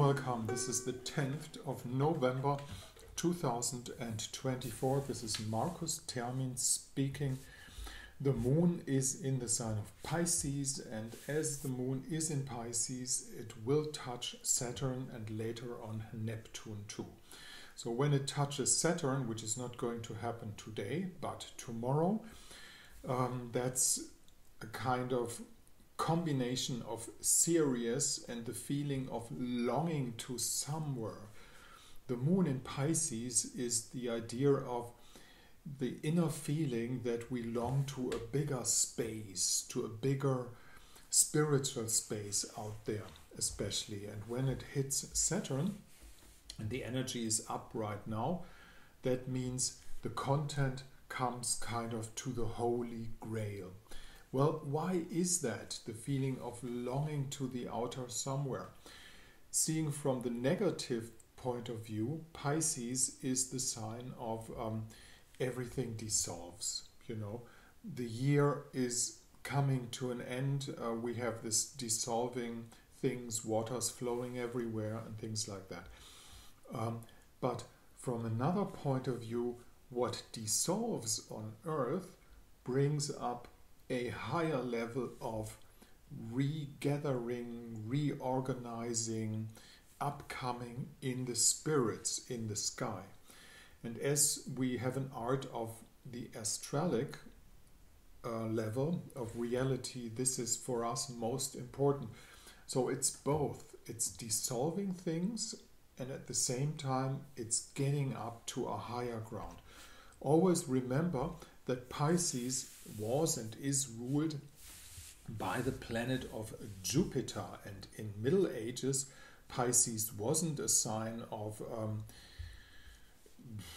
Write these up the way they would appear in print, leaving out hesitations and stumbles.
welcome. This is the 10th of November 2024. This is Markus Termin speaking. The moon is in the sign of Pisces, and as the moon is in Pisces, it will touch Saturn and later on Neptune too. So when it touches Saturn, which is not going to happen today, but tomorrow, that's a kind of combination of serious and the feeling of longing to somewhere. The moon in Pisces is the idea of the inner feeling that we long to a bigger space, to a bigger spiritual space out there especially. And when it hits Saturn, and the energy is up right now, that means the content comes kind of to the Holy Grail. Well, why is that? The feeling of longing to the outer somewhere. Seeing from the negative point of view, Pisces is the sign of everything dissolves. You know, the year is coming to an end. We have this dissolving things, waters flowing everywhere and things like that. But from another point of view, what dissolves on Earth brings up a higher level of regathering, reorganizing, upcoming in the spirits in the sky. And as we have an art of the astralic level of reality, this is for us most important. So it's both. It's dissolving things, and at the same time it's getting up to a higher ground. Always remember that Pisces was and is ruled by the planet of Jupiter, and in Middle Ages Pisces wasn't a sign of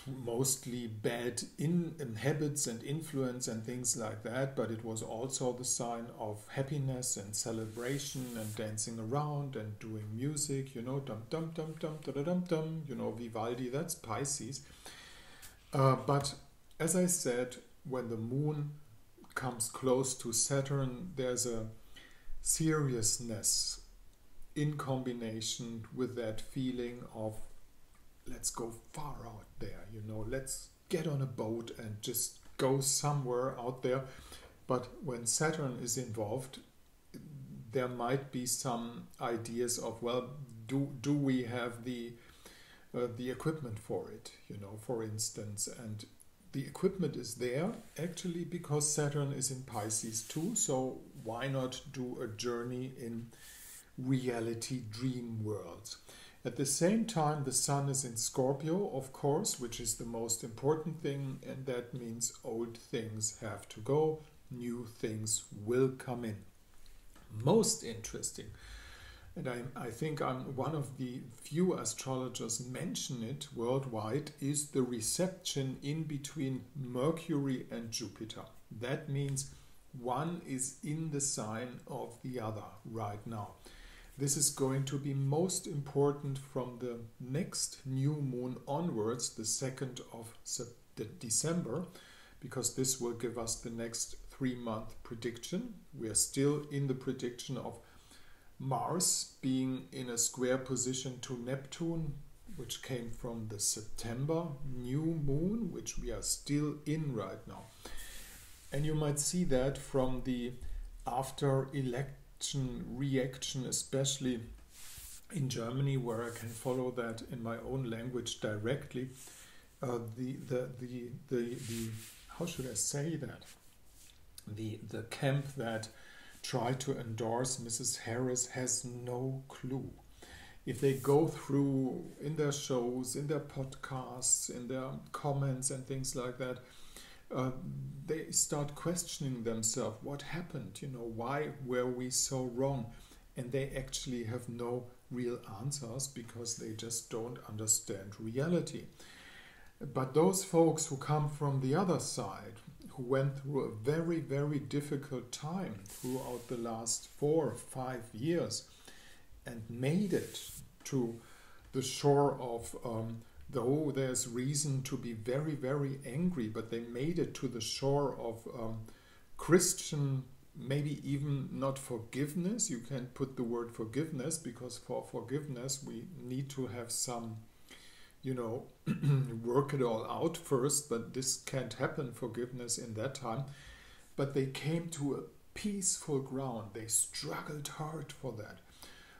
mostly bad habits and influence and things like that, but it was also the sign of happiness and celebration and dancing around and doing music, you know, dum dum dum dum dum dum dum, you know, Vivaldi, that's Pisces. But as I said, when the moon comes close to Saturn, there's a seriousness in combination with that feeling of let's go far out there, you know, let's get on a boat and just go somewhere out there. But when Saturn is involved, there might be some ideas of, well, do we have the equipment for it, you know, for instance. And the equipment is there actually because Saturn is in Pisces too, so why not do a journey in reality dream worlds? At the same time, the Sun is in Scorpio, of course, which is the most important thing, and that means old things have to go, new things will come in. Most interesting, and I think I'm one of the few astrologers mention it worldwide, is the reception in between Mercury and Jupiter. That means one is in the sign of the other right now. This is going to be most important from the next new moon onwards, the 2nd of December, because this will give us the next 3-month prediction. We are still in the prediction of Mars being in a square position to Neptune, which came from the September new moon, which we are still in right now. And you might see that from the after election reaction, especially in Germany, where I can follow that in my own language directly. How should I say that? The camp that tried to endorse Mrs. Harris has no clue. If they go through in their shows, in their podcasts, in their comments and things like that, they start questioning themselves. What happened? You know, why were we so wrong? And they actually have no real answers because they just don't understand reality. But those folks who come from the other side, who went through a very, very difficult time throughout the last 4 or 5 years and made it to the shore of, though there's reason to be very, very angry, but they made it to the shore of Christian maybe even not forgiveness. You can put the word forgiveness, because for forgiveness we need to have some, work it all out first, but this can't happen, forgiveness, in that time. But they came to a peaceful ground. They struggled hard for that.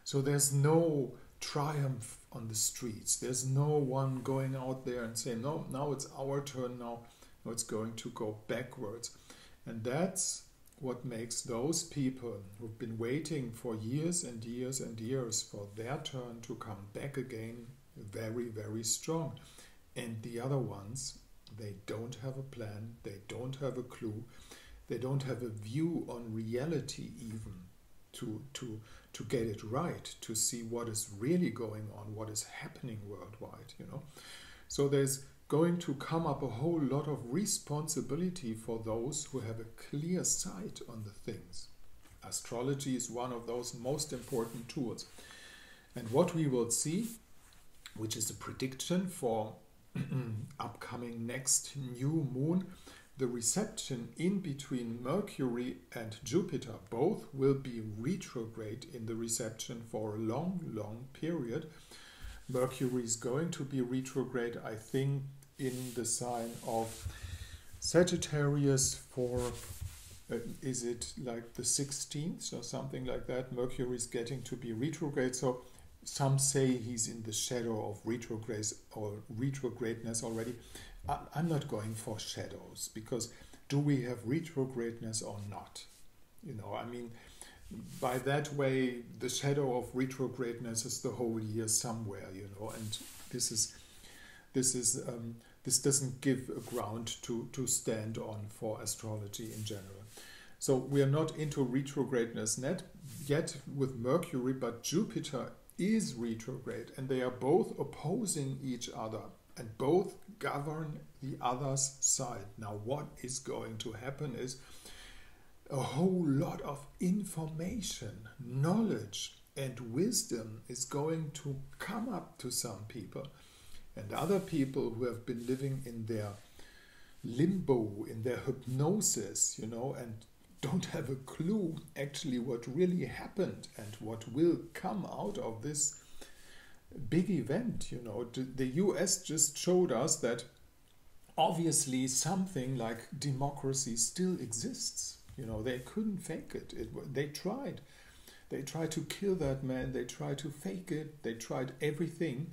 So there's no triumph on the streets. There's no one going out there and saying, no, now it's our turn, now it's going to go backwards. And that's what makes those people who've been waiting for years and years and years for their turn to come back again very, very strong. And the other ones, they don't have a plan, they don't have a clue, they don't have a view on reality even to get it right, to see what is really going on, what is happening worldwide, So there's going to come up a whole lot of responsibility for those who have a clear sight on the things. Astrology is one of those most important tools. And what we will see, which is a prediction for upcoming next new moon, the reception in between Mercury and Jupiter, both will be retrograde in the reception for a long, long period. Mercury is going to be retrograde, I think, in the sign of Sagittarius for, is it like the 16th or something like that? Mercury is getting to be retrograde, so some say he's in the shadow of retrogrades or retrogradeness already. I'm not going for shadows, because do we have retrogradeness or not? By that way, the shadow of retrogradeness is the whole year somewhere, and this doesn't give a ground to stand on for astrology in general. So we are not into retrogradeness yet with Mercury, but Jupiter is retrograde, and they are both opposing each other and both govern the other's side. Now, what is going to happen is a whole lot of information, knowledge, and wisdom is going to come up to some people. And other people who have been living in their limbo, in their hypnosis, and don't have a clue actually what really happened and what will come out of this big event. The US just showed us that obviously something like democracy still exists. They couldn't fake it. They tried. They tried to kill that man. They tried to fake it. They tried everything,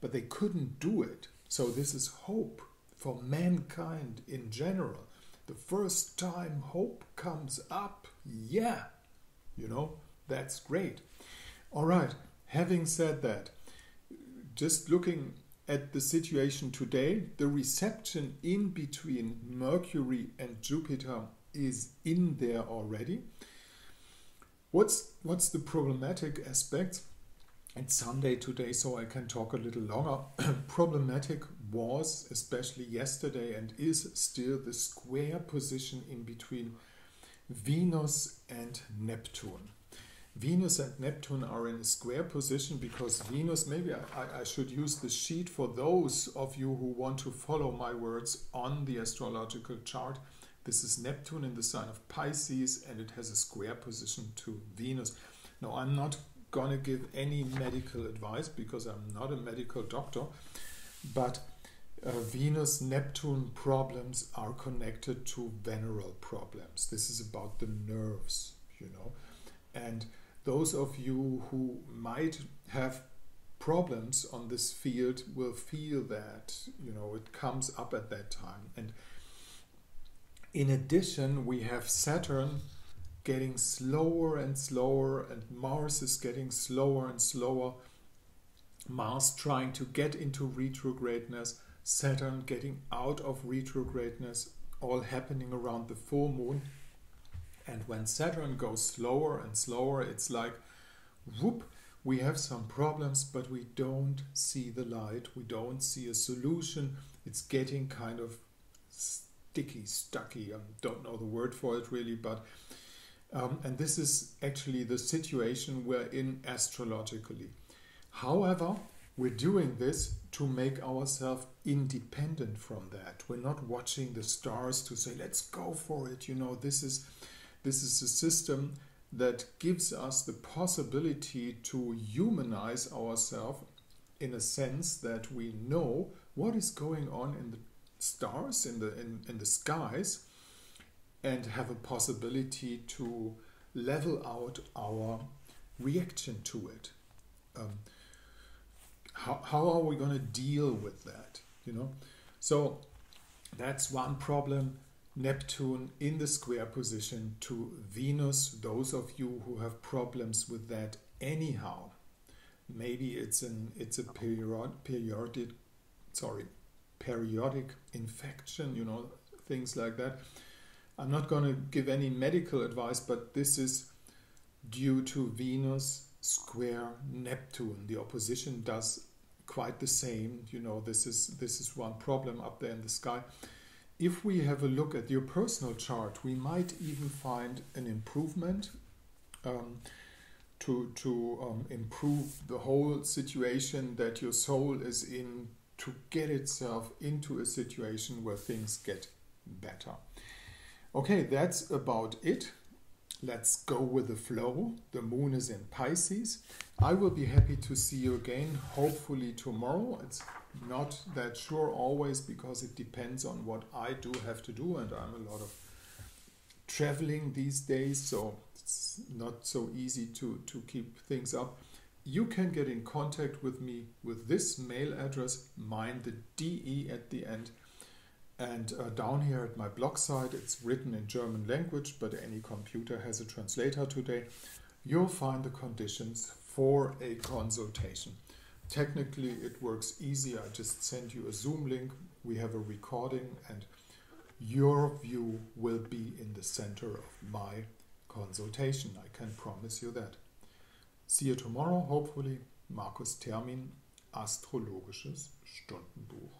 but they couldn't do it. So this is hope for mankind in general. The first time hope comes up, that's great. All right, having said that, just looking at the situation today, the reception in between Mercury and Jupiter is in there already. What's the problematic aspect? It's Sunday today, so I can talk a little longer. Problematic was, especially yesterday, and is still the square position in between Venus and Neptune. Venus and Neptune are in a square position because Venus, maybe I should use the sheet for those of you who want to follow my words on the astrological chart. This is Neptune in the sign of Pisces, and it has a square position to Venus. Now, I'm not going to give any medical advice because I'm not a medical doctor, but Venus-Neptune problems are connected to venereal problems. This is about the nerves, and those of you who might have problems on this field will feel that, it comes up at that time. And in addition, we have Saturn getting slower and slower, and Mars is getting slower and slower. Mars trying to get into retrogradeness, Saturn getting out of retrogradeness, all happening around the full moon. And when Saturn goes slower and slower, it's like, whoop, we have some problems, but we don't see the light. We don't see a solution. It's getting kind of stucky. I don't know the word for it really, but and this is actually the situation we're in astrologically. However, we're doing this to make ourselves independent from that. We're not watching the stars to say, let's go for it. This is a system that gives us the possibility to humanize ourselves in a sense that we know what is going on in the stars, in the skies, and have a possibility to level out our reaction to it. How are we going to deal with that? So that's one problem. Neptune in the square position to Venus. Those of you who have problems with that anyhow, maybe it's a periodic infection, things like that. I'm not going to give any medical advice, but this is due to Venus square Neptune. The opposition does quite the same. This is one problem up there in the sky. If we have a look at your personal chart, we might even find an improvement to improve the whole situation that your soul is in, to get itself into a situation where things get better. Okay, that's about it. Let's go with the flow. The moon is in Pisces. I will be happy to see you again, hopefully tomorrow. It's not that sure always, because it depends on what I do have to do, and I'm a lot of traveling these days, so it's not so easy to keep things up. You can get in contact with me with this mail address, mine, the DE at the end, and down here at my blog site, it's written in German language, but any computer has a translator today. You'll find the conditions for a consultation. Technically, it works easy. I just send you a Zoom link. We have a recording, and your view will be in the center of my consultation. I can promise you that. See you tomorrow, hopefully. Markus Termin, Astrologisches Stundenbuch.